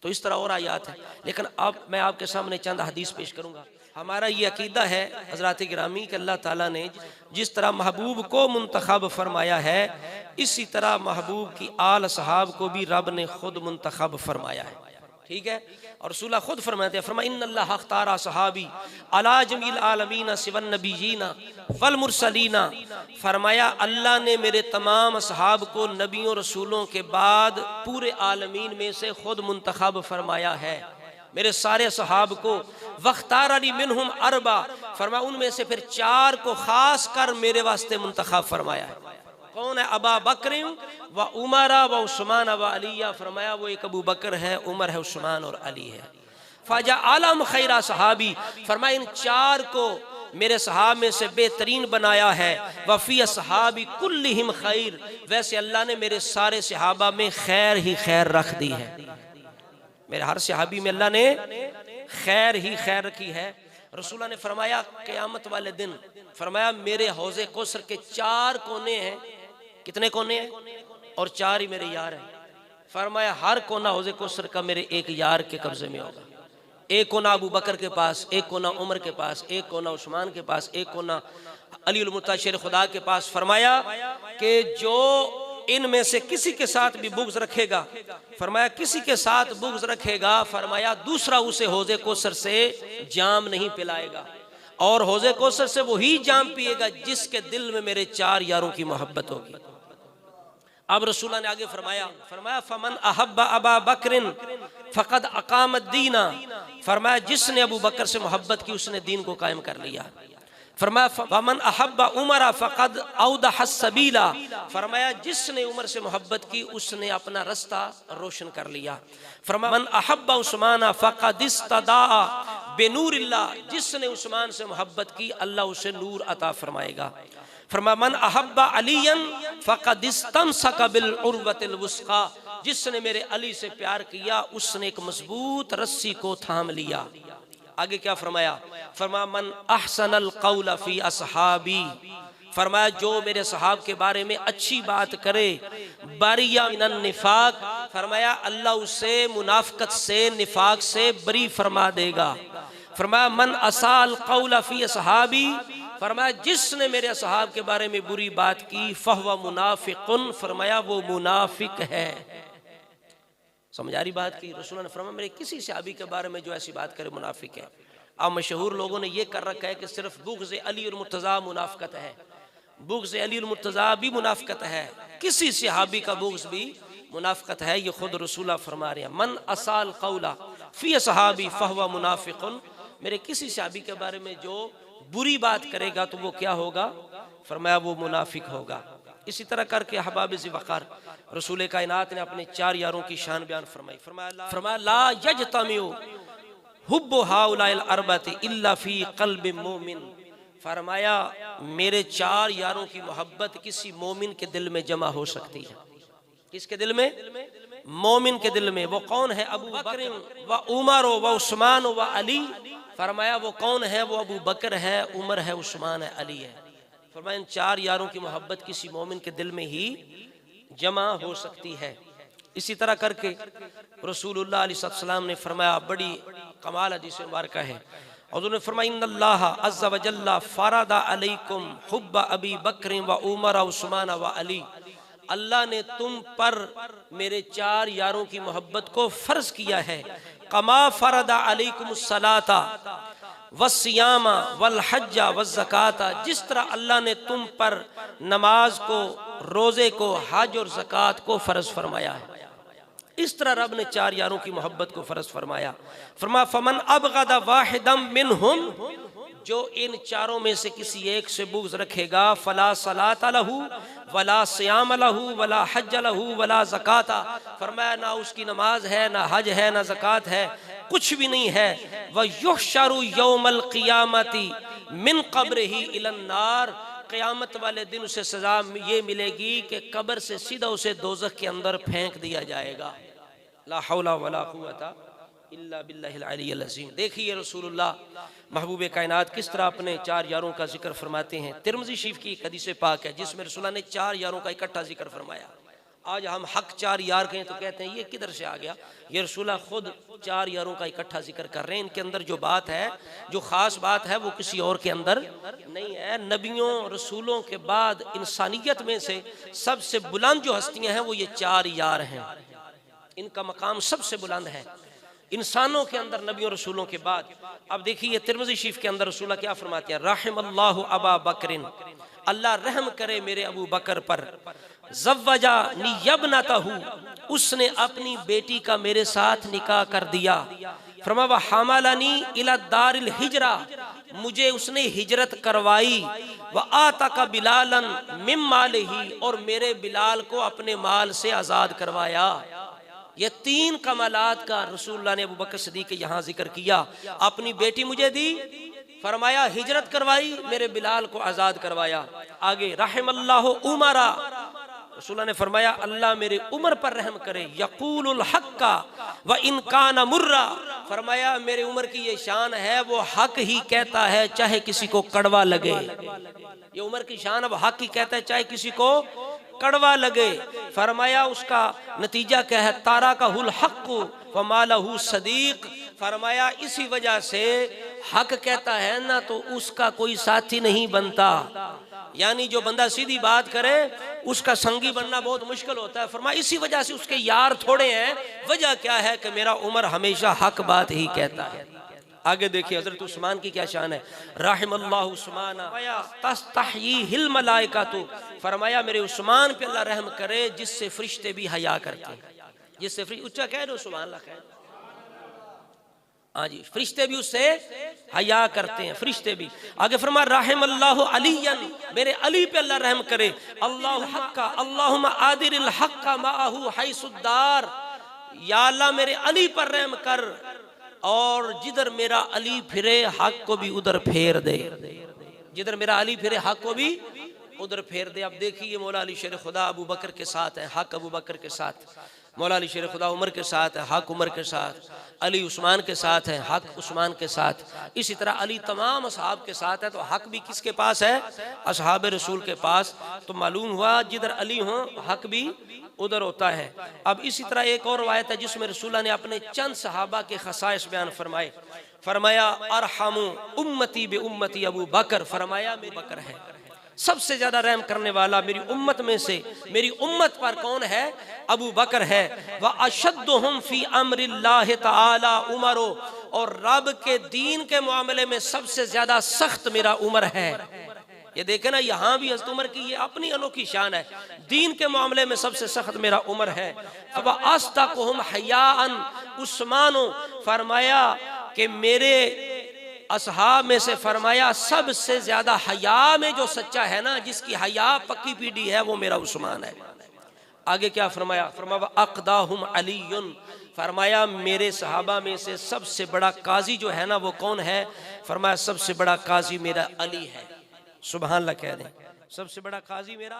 तो इस तरह और आयात है। लेकिन अब मैं आपके सामने चंद हदीस पेश करूँगा। हमारा ये अकीदा है हज़रात गिरामी कि अल्लाह ताला ने जिस तरह महबूब को मुंतखब फरमाया है, इसी तरह महबूब की आल सहाब को भी रब ने खुद मुंतखब फरमाया है। ठीक है। और रसूला खुद फरमाते हैं, फरमा इन्नल्लाह अख्तारा सहाबी अला जमील आलमीना सिवन नबीयीना वल मुरसलीना। फरमाया अल्लाह ने मेरे तमाम सहाब को नबियों रसूलों के बाद पूरे आलमीन में से खुद मुंतखब फरमाया है, मेरे सारे सहाब को। वख्तारनी मिनहुम अरबा, फरमा उनमें से फिर 4 को खास कर मेरे वास्ते मुंतखब फरमाया है। कौन है? अबा बकर व उमरा व उस्मान व अलिया। फरमाया वो एक अबू बकर है, उमर है, उस्मान और अली है। फाजा आलम खैरा सहाबी, फरमाया इन 4 को मेरे सहाब में से बेहतरीन बनाया है। वफ़ी सहाबी कुल्लिहिम खैर, वैसे अल्लाह ने मेरे सारे सहाबा में खैर ही खैर रख दी है। मेरे हर सहाबी में अल्लाह ने खैर ही खैर रखी है। रसूला ने फरमाया क़यामत वाले दिन, फरमाया मेरे हौज़े कौसर के 4 कोने हैं। कितने कोने हैं? और 4 ही मेरे यार हैं। फरमाया हर कोना हौज़े कौसर का मेरे एक यार के कब्जे में होगा। एक कोना अबू बकर के पास, एक कोना उमर के पास, एक कोना उस्मान के पास, एक कोना अली मुर्तज़ा शेर खुदा के पास। फरमाया कि जो इनमें से किसी के साथ भी बुग़्ज़ रखेगा, फरमाया किसी के साथ बुग़्ज़ रखेगा, फरमाया दूसरा उसे हौज़े कौसर से जाम नहीं पिलाएगा, और हौज़े कौसर से वही जाम पिएगा जिसके दिल में मेरे 4 यारों की मोहब्बत होगी। अब रसूला ने आगे फरमाया, फमन अहब्बा अबा बकरिन फ़क़द अक़ामद दीना। फरमाया जिसने अबू बकर से मोहब्बत की उसने दीन को कायम कर लिया। फरमाया फमन अहब्बा उमरा फ़क़द औदह सबीला। फरमाया जिसने उमर से मोहब्बत की उसने अपना रास्ता रोशन कर लिया। फरमाया मन अहब्बा उस्माना फ़क़द इस्तदा बेनूरिल्लाह, जिसने उस्मान से मोहब्बत की अल्लाह उसे नूर अता फरमाएगा। फरमा मन अहब्बा अलियन फ़क़द इस्तमसक बिल उर्वतिल वुस्क़ा, जिसने मेरे अली से प्यार किया उसने एक मजबूत रस्सी को थाम लिया। आगे क्या फरमाया? फरमा मन अहसनल क़ौल फ़ी अस्हाबी, फरमाया जो मेरे सहाब के बारे में अच्छी बात करे, बरिया मिनन निफाक, फरमाया अल्लाह उसे मुनाफ़िक़त से निफाक से बरी फरमा देगा। फरमाया मन असाल क़ौल फ़ी अस्हाबी, फरमाया जिसने मेरे सहाब के बारे में बुरी बात की फ़हुवा मुनाफ़िक़ुन, फरमाया वो मुनाफिक है। समझ आ रही बात की? रसूल ने फरमाया मेरे किसी सहाबी के बारे में जो ऐसी बात करे मुनाफिक है। अब मशहूर लोगों ने ये कर रखा है कि सिर्फ बुग़्ज़ अली और मुर्तज़ा मुनाफ़िक़त है, बुग़्ज़ अली और मुर्तज़ा भी मुनाफ़िक़त है, किसी सहाबी का बुग़्ज़ भी मुनाफ़िक़त है। ये खुद रसूल फरमा रहे हैं मन असाल क़ौला फ़ी सहाबी फ़हुवा मुनाफ़िक़ुन, मेरे किसी सहाबी के बारे में जो बुरी बात करेगा तो वो क्या होगा? फरमाया वो मुनाफिक होगा। इसी तरह करके अहबाब ज़िवक़ार रसूल कायनात ने अपने 4 यारों की शान बयान फरमाई। फरमाया ला यजतमिउ हुब्बु हाउलाइल अरबति इल्ला फ़ी क़ल्बि मोमिन। फरमाया मेरे 4 यारों की मोहब्बत किसी मोमिन के दिल में जमा हो सकती है। किसके दिल में? मोमिन के दिल में। वो कौन है? अबू बकर व उमर व उस्मान व अली। फरमाया वो कौन है? वो अबू बकर है, उमर है, उस्मान है, अली है। फरमाया इन 4 यारों की मोहब्बत किसी मोमिन के दिल में ही जमा हो सकती है। इसी तरह करके रसूलुल्लाह अलैहि सल्लम ने फरमाया, बड़ी कमाल हदीस मुबारक है, और उन्होंने फरमाया इन्नल्लाह अज़्ज़ा व जल्ला फ़रदा अलैकुम हुब्ब अबी बकर व उमर व उस्मान व अली। अल्लाह ने तुम पर मेरे 4 यारों की मोहब्बत को फ़र्ज किया है। कमा फ़रदा अलैकुमुस्सलाता वस्सियामा वल हज्जा वज़्ज़काता, जिस तरह अल्लाह ने तुम पर नमाज को, रोज़े को, हज और ज़कात को फ़र्ज फरमाया है, इस तरह रब ने 4 यारों की मोहब्बत को फ़र्ज फरमाया। फरमा फमन अबग़दा वाहिदम मिनहुम, जो इन 4 में से किसी एक से बुग़्ज़ रखेगा, फ़ला सलात लहू वला सियाम लहू वला हज लहू वला ज़काता। फरमाया ना उसकी नमाज है, ना हज है, ना ज़कात है, कुछ भी नहीं है। व युहशरु यौमल क़ियामती मिन क़ब्रिही इलन नार, क़यामत वाले दिन उसे सज़ा ये मिलेगी कि कब्र से सीधा उसे दोज़ख के अंदर फेंक दिया जाएगा। ला हौला वला कुव्वता इल्ला बिल्लाहिल अलिय्यिल अज़ीम। देखिए रसूलुल्लाह महबूब कायनात किस तरह अपने 4 यारों का जिक्र फरमाते हैं। तिरमिज़ी शरीफ की एक हदीस पाक है जिसमें रसूलुल्लाह ने 4 यारों का इकट्ठा जिक्र फरमाया। आज हम हक 4 यार कहें तो कहते हैं ये किधर से आ गया। ये रसूलुल्लाह खुद 4 यारों का इकट्ठा जिक्र कर रहे हैं। इनके अंदर जो बात है, जो खास बात है, वो किसी और के अंदर नहीं है। नबियों रसूलों के बाद इंसानियत में से सबसे बुलंद जो हस्तियां हैं वो ये 4 यार हैं। इनका मकाम सबसे बुलंद है इंसानों के अंदर, नबियों रसूलों के बाद। अब देखिए तिरमिज़ी शरीफ के अंदर रसूलुल्लाह क्या फरमाते हैं, रहमल्लाहु अबा बकरिन, अल्लाह रहम करे मेरे अबू बकर पर, ज़व्वजा नियबनतहु, उसने अपनी बेटी का मेरे साथ निकाह कर दिया। फरमा हमालनी इला दारिल हिजरा, मुझे उसने हिजरत करवाई। व आतका बिलालन मिम मालिही, और मेरे बिलाल को अपने माल से आज़ाद करवाया। ये 3 कमालात का रसूलुल्लाह ने अबू बकर सिद्दीक़ के यहाँ जिक्र किया। अपनी बेटी मुझे दी, फरमाया हिजरत करवाई, मेरे बिलाल को आज़ाद करवाया। आगे रहमल्लाहु उमरा, रसूलुल्लाह ने फरमाया अल्लाह मेरे उमर पर रहम करे, यक़ूलुल हक़्क़ा व इन काना मुर्रा, फरमाया मेरे उमर की ये शान है, वो हक ही कहता है चाहे किसी को कड़वा लगे। ये उमर की शान, अब हक ही कहता है चाहे किसी को कड़वा लगे। फरमाया उसका नतीजा क्या है, तारा का हुल हक़ व मालहू सदीक, फरमाया इसी वजह से हक कहता है ना तो उसका कोई साथी नहीं बनता। यानी जो बंदा सीधी बात करे उसका संगी बनना बहुत मुश्किल होता है। फरमाया इसी वजह से उसके यार थोड़े हैं। वजह क्या है कि मेरा उमर हमेशा हक बात ही कहता है। आगे देखिए हजरत उस्मान की क्या शान है, रहमल्लाहु उस्माना तस्तहयीहिल मलाइकातु, फरमाया मेरे उस्मान पे अल्लाह रहम करे जिससे फरिश्ते भी हया करते हैं। जिससे उच्चा कह रहे हो सुभान अल्लाह कह, हाँ जी, फरिश्ते भी उससे हया करते हैं, फरिश्ते भी। आगे फरमा रहमल्लाहु अलियन, मेरे अली पे अल्लाह रहम करे, अल्लाहु हक्का अल्लाहुम्मा आदिरिल हक्का माअहु हैसुद्दार, या अल्लाह मेरे अली पर रहम कर और जिधर मेरा अली फिरे हक को भी उधर फेर दे। जिधर मेरा अली फिरे हक को भी उधर फेर दे। अब देखिए मौला अली शेर खुदा अबू बकर के साथ है, हक अबू बकर के साथ, मौला अली शेर खुदा उमर के साथ है, हक उमर के साथ, अली उस्मान के साथ है, हक उस्मान के साथ। इसी तरह अली तमाम असहाब के साथ है, तो हक भी किसके पास है, असहाब रसूल के पास। तो मालूम हुआ जिधर अली हो हक भी उधर होता है। अब इसी तरह एक और रवायत है जिसमें रसूलुल्लाह ने अपने चंद सहाबा के खसाइस बयान फरमाए। फरमाया अरहमु उम्मती बे उम्मती अबू बकर, फरमाया मेरी बकर है सबसे ज्यादा रहम करने वाला मेरी उम्मत में से, मेरी उम्मत पर कौन है, अबू बकर है। व अशद्दुहुम फी अम्रिल्लाहि तआला उमरो, और रब के दीन के मामले में सबसे ज्यादा सख्त मेरा उमर है। ये देखे ना, यहाँ भी हज़रत उमर की ये अपनी अनोखी शान है, दीन के मामले में सबसे सख्त मेरा उमर है। अब अस्ताकुहुम हयाअन उस्मानो, फरमाया कि मेरे असहाब में से, फरमाया सबसे ज्यादा हया में जो सच्चा है ना, जिसकी हया पक्की पीढ़ी है, वो मेरा उस्मान है। आगे क्या फरमाया, फरमाया अक़दाहुम अलीयुन, फरमाया मेरे सहाबा में से सबसे बड़ा काजी जो है ना वो कौन है, फरमाया सबसे बड़ा काजी मेरा अली है। सुभान अल्लाह कह दें, सबसे बड़ा काजी मेरा